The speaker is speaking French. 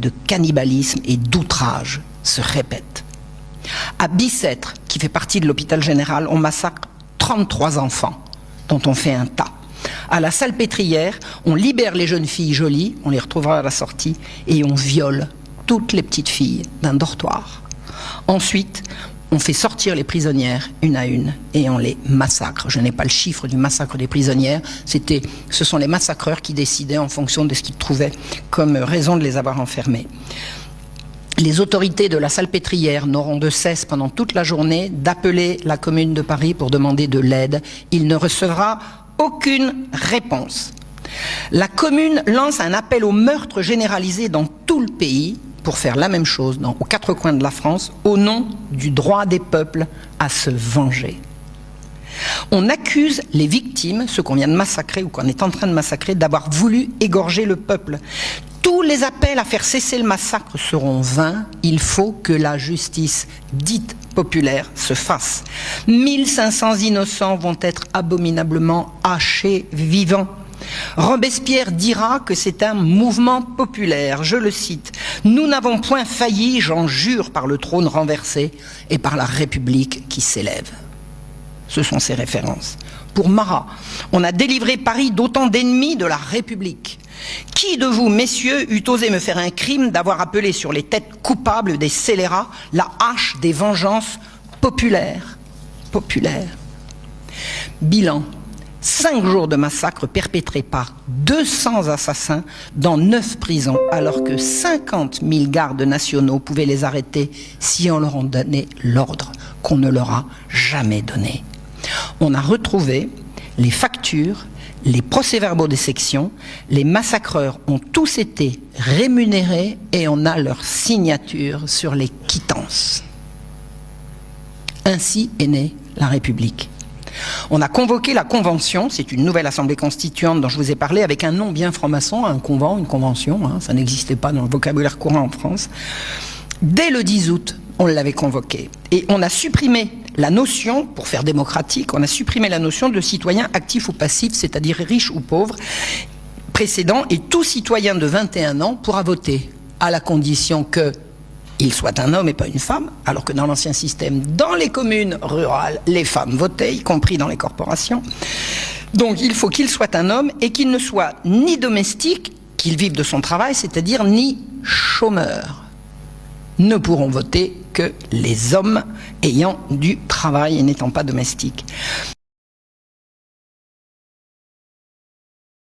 de cannibalisme et d'outrage se répètent. À Bicêtre, qui fait partie de l'hôpital général, on massacre 33 enfants, dont on fait un tas. À la Salpêtrière, on libère les jeunes filles jolies, on les retrouvera à la sortie, et on viole toutes les petites filles d'un dortoir. Ensuite, on fait sortir les prisonnières une à une et on les massacre. Je n'ai pas le chiffre du massacre des prisonnières. Ce sont les massacreurs qui décidaient en fonction de ce qu'ils trouvaient comme raison de les avoir enfermées. Les autorités de la Salpêtrière n'auront de cesse pendant toute la journée d'appeler la Commune de Paris pour demander de l'aide. Il ne recevra aucune réponse. La Commune lance un appel au meurtre généralisé dans tout le pays pour faire la même chose aux quatre coins de la France, au nom du droit des peuples à se venger. On accuse les victimes, ceux qu'on vient de massacrer ou qu'on est en train de massacrer, d'avoir voulu égorger le peuple. Tous les appels à faire cesser le massacre seront vains. Il faut que la justice dite populaire se fasse. 1500 innocents vont être abominablement hachés vivants. Robespierre dira que c'est un mouvement populaire, je le cite. « Nous n'avons point failli, j'en jure, par le trône renversé et par la République qui s'élève. » Ce sont ses références. Pour Marat, on a délivré Paris d'autant d'ennemis de la République. Qui de vous, messieurs, eût osé me faire un crime d'avoir appelé sur les têtes coupables des scélérats la hache des vengeances populaires? Bilan. 5 jours de massacre perpétrés par 200 assassins dans 9 prisons, alors que 50 000 gardes nationaux pouvaient les arrêter si on leur en donnait l'ordre, qu'on ne leur a jamais donné. On a retrouvé les factures, les procès-verbaux des sections, les massacreurs ont tous été rémunérés et on a leur signature sur les quittances. Ainsi est née la République. On a convoqué la Convention, c'est une nouvelle assemblée constituante dont je vous ai parlé, avec un nom bien franc-maçon, un convent, une convention, ça n'existait pas dans le vocabulaire courant en France. Dès le 10 août, on l'avait convoqué. Et on a supprimé la notion, pour faire démocratique, on a supprimé la notion de citoyen actif ou passif, c'est-à-dire riche ou pauvre, précédent, et tout citoyen de 21 ans pourra voter, à la condition que il soit un homme et pas une femme, alors que dans l'ancien système, dans les communes rurales, les femmes votaient, y compris dans les corporations. Donc il faut qu'il soit un homme et qu'il ne soit ni domestique, qu'il vive de son travail, c'est-à-dire ni chômeur. Ne pourront voter que les hommes ayant du travail et n'étant pas domestiques.